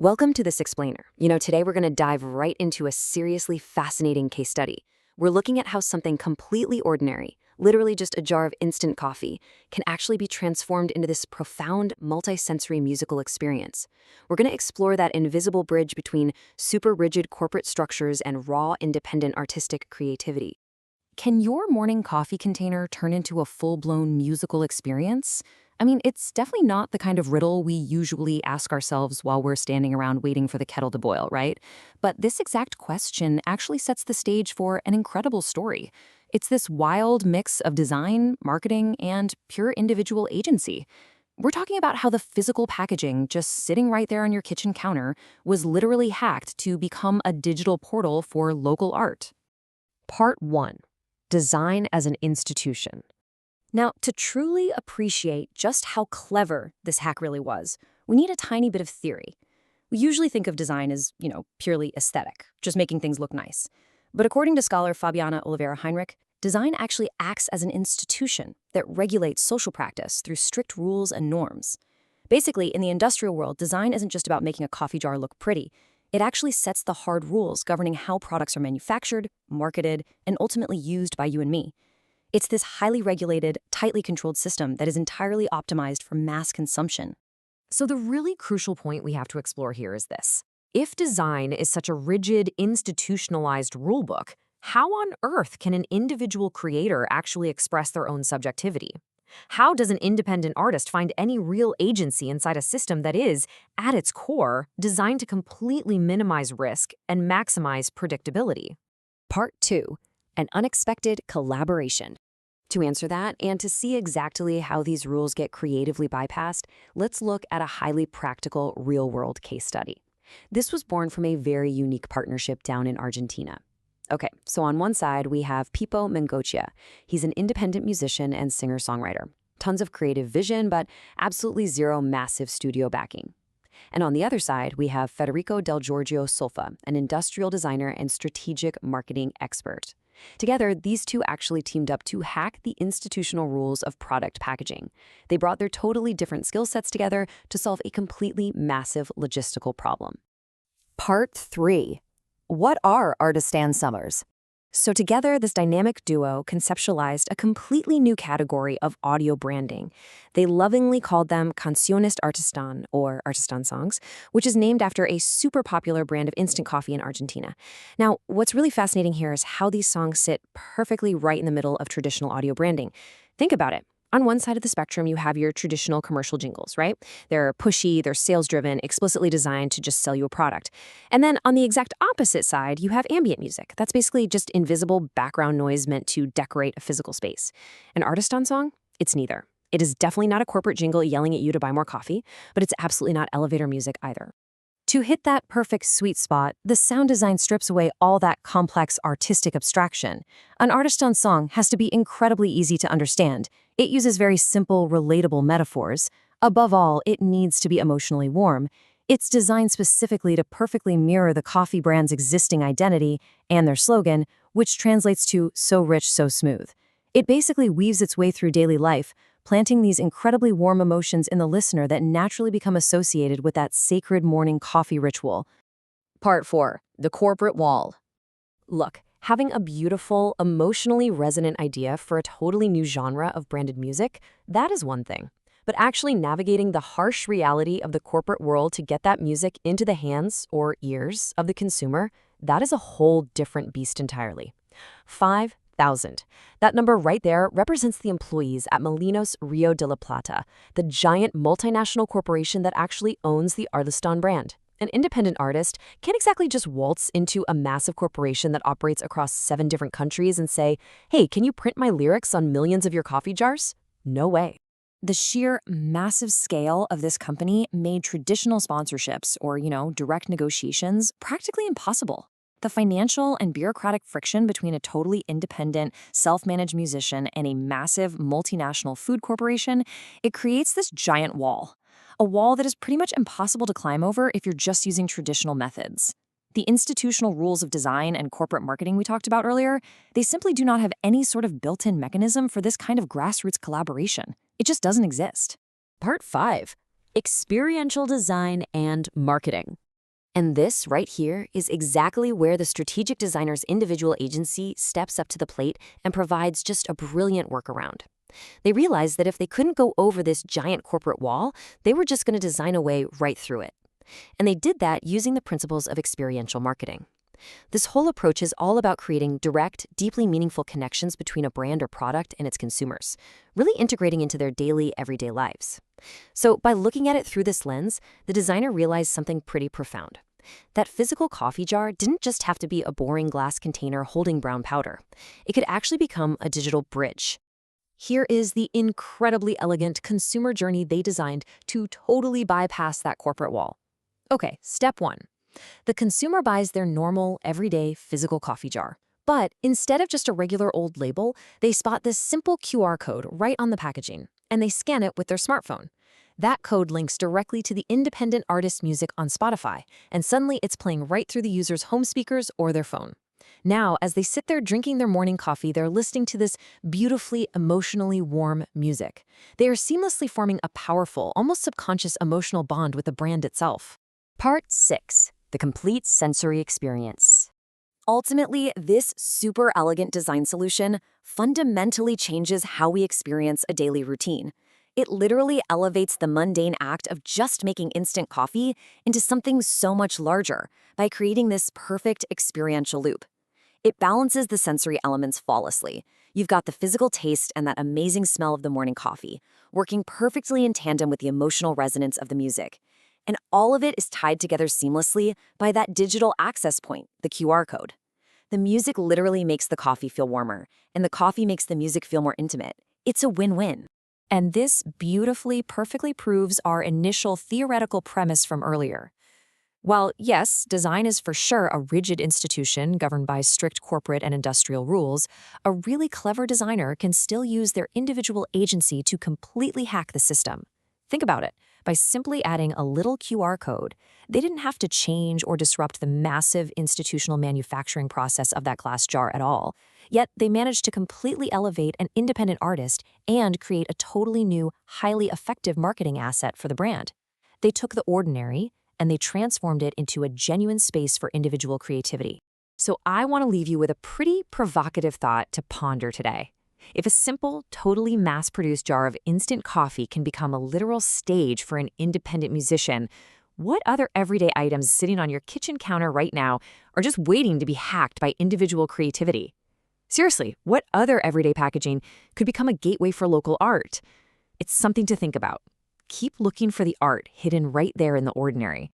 Welcome to This Explainer. Today we're going to dive right into a seriously fascinating case study. We're looking at how something completely ordinary, literally just a jar of instant coffee, can actually be transformed into this profound, multi-sensory musical experience. We're going to explore that invisible bridge between super rigid corporate structures and raw, independent artistic creativity. Can your morning coffee container turn into a full-blown musical experience? It's definitely not the kind of riddle we usually ask ourselves while we're standing around waiting for the kettle to boil, right? But this exact question actually sets the stage for an incredible story. It's this wild mix of design, marketing, and pure individual agency. We're talking about how the physical packaging, just sitting right there on your kitchen counter, was literally hacked to become a digital portal for local art. Part 1. Design as an institution. Now, to truly appreciate just how clever this hack really was, we need a tiny bit of theory. We usually think of design as, purely aesthetic, just making things look nice. But according to scholar Fabiana Oliveira Heinrich, design actually acts as an institution that regulates social practice through strict rules and norms. Basically, in the industrial world, design isn't just about making a coffee jar look pretty. It actually sets the hard rules governing how products are manufactured, marketed, and ultimately used by you and me. It's this highly regulated, tightly controlled system that is entirely optimized for mass consumption. So the really crucial point we have to explore here is this. If design is such a rigid, institutionalized rulebook, how on earth can an individual creator actually express their own subjectivity? How does an independent artist find any real agency inside a system that is, at its core, designed to completely minimize risk and maximize predictability? Part 2. An unexpected collaboration. To answer that, and to see exactly how these rules get creatively bypassed, let's look at a highly practical, real-world case study. This was born from a very unique partnership down in Argentina. Okay, so on one side, we have Pipo Mengochia. He's an independent musician and singer-songwriter. Tons of creative vision, but absolutely zero massive studio backing. And on the other side, we have Federico Del Giorgio Solfa, an industrial designer and strategic marketing expert. Together, these two actually teamed up to hack the institutional rules of product packaging. They brought their totally different skill sets together to solve a completely massive logistical problem. Part 3. What are Arlistán Songs? So together, this dynamic duo conceptualized a completely new category of audio branding. They lovingly called them Canciones Arlistán, or Arlistán Songs, which is named after a super popular brand of instant coffee in Argentina. Now, what's really fascinating here is how these songs sit perfectly right in the middle of traditional audio branding. Think about it. On one side of the spectrum, you have your traditional commercial jingles, right? They're pushy, they're sales-driven, explicitly designed to just sell you a product. And then on the exact opposite side, you have ambient music. That's basically just invisible background noise meant to decorate a physical space. An Arlistán song? It's neither. It is definitely not a corporate jingle yelling at you to buy more coffee, but it's absolutely not elevator music either. To hit that perfect sweet spot, the sound design strips away all that complex artistic abstraction. An Arlistán song has to be incredibly easy to understand. It uses very simple, relatable metaphors. Above all, it needs to be emotionally warm. It's designed specifically to perfectly mirror the coffee brand's existing identity and their slogan, which translates to "so rich, so smooth." It basically weaves its way through daily life, planting these incredibly warm emotions in the listener that naturally become associated with that sacred morning coffee ritual. Part 4. The corporate wall. Look, having a beautiful, emotionally resonant idea for a totally new genre of branded music, that is one thing. But actually navigating the harsh reality of the corporate world to get that music into the hands or ears of the consumer, that is a whole different beast entirely. 5,000. That number right there represents the employees at Molinos Rio de la Plata, the giant multinational corporation that actually owns the Arlistán brand. An independent artist can't exactly just waltz into a massive corporation that operates across 7 different countries and say, "Hey, can you print my lyrics on millions of your coffee jars?" No way. The sheer massive scale of this company made traditional sponsorships or, direct negotiations practically impossible. The financial and bureaucratic friction between a totally independent, self-managed musician and a massive multinational food corporation, it creates this giant wall. A wall that is pretty much impossible to climb over if you're just using traditional methods. The institutional rules of design and corporate marketing we talked about earlier, they simply do not have any sort of built-in mechanism for this kind of grassroots collaboration. It just doesn't exist. Part 5. Experiential design and marketing. And this right here is exactly where the strategic designer's individual agency steps up to the plate and provides just a brilliant workaround. They realized that if they couldn't go over this giant corporate wall, they were just going to design a way right through it. And they did that using the principles of experiential marketing. This whole approach is all about creating direct, deeply meaningful connections between a brand or product and its consumers, really integrating into their daily, everyday lives. So by looking at it through this lens, the designer realized something pretty profound. That physical coffee jar didn't just have to be a boring glass container holding brown powder. It could actually become a digital bridge. Here is the incredibly elegant consumer journey they designed to totally bypass that corporate wall. Okay, step 1. The consumer buys their normal, everyday physical coffee jar. But instead of just a regular old label, they spot this simple QR code right on the packaging, and they scan it with their smartphone. That code links directly to the independent artist's music on Spotify, and suddenly it's playing right through the user's home speakers or their phone. Now, as they sit there drinking their morning coffee, they're listening to this beautifully, emotionally warm music. They are seamlessly forming a powerful, almost subconscious emotional bond with the brand itself. Part 6. The complete sensory experience. Ultimately, this super elegant design solution fundamentally changes how we experience a daily routine. It literally elevates the mundane act of just making instant coffee into something so much larger by creating this perfect experiential loop. It balances the sensory elements flawlessly. You've got the physical taste and that amazing smell of the morning coffee, working perfectly in tandem with the emotional resonance of the music. And all of it is tied together seamlessly by that digital access point, the QR code. The music literally makes the coffee feel warmer, and the coffee makes the music feel more intimate. It's a win-win. And this beautifully, perfectly proves our initial theoretical premise from earlier. While, yes, design is for sure a rigid institution governed by strict corporate and industrial rules, a really clever designer can still use their individual agency to completely hack the system. Think about it. By simply adding a little QR code, they didn't have to change or disrupt the massive institutional manufacturing process of that glass jar at all. Yet they managed to completely elevate an independent artist and create a totally new, highly effective marketing asset for the brand. They took the ordinary and they transformed it into a genuine space for individual creativity. So I want to leave you with a pretty provocative thought to ponder today. If a simple, totally mass-produced jar of instant coffee can become a literal stage for an independent musician, what other everyday items sitting on your kitchen counter right now are just waiting to be hacked by individual creativity? Seriously, what other everyday packaging could become a gateway for local art? It's something to think about. Keep looking for the art hidden right there in the ordinary.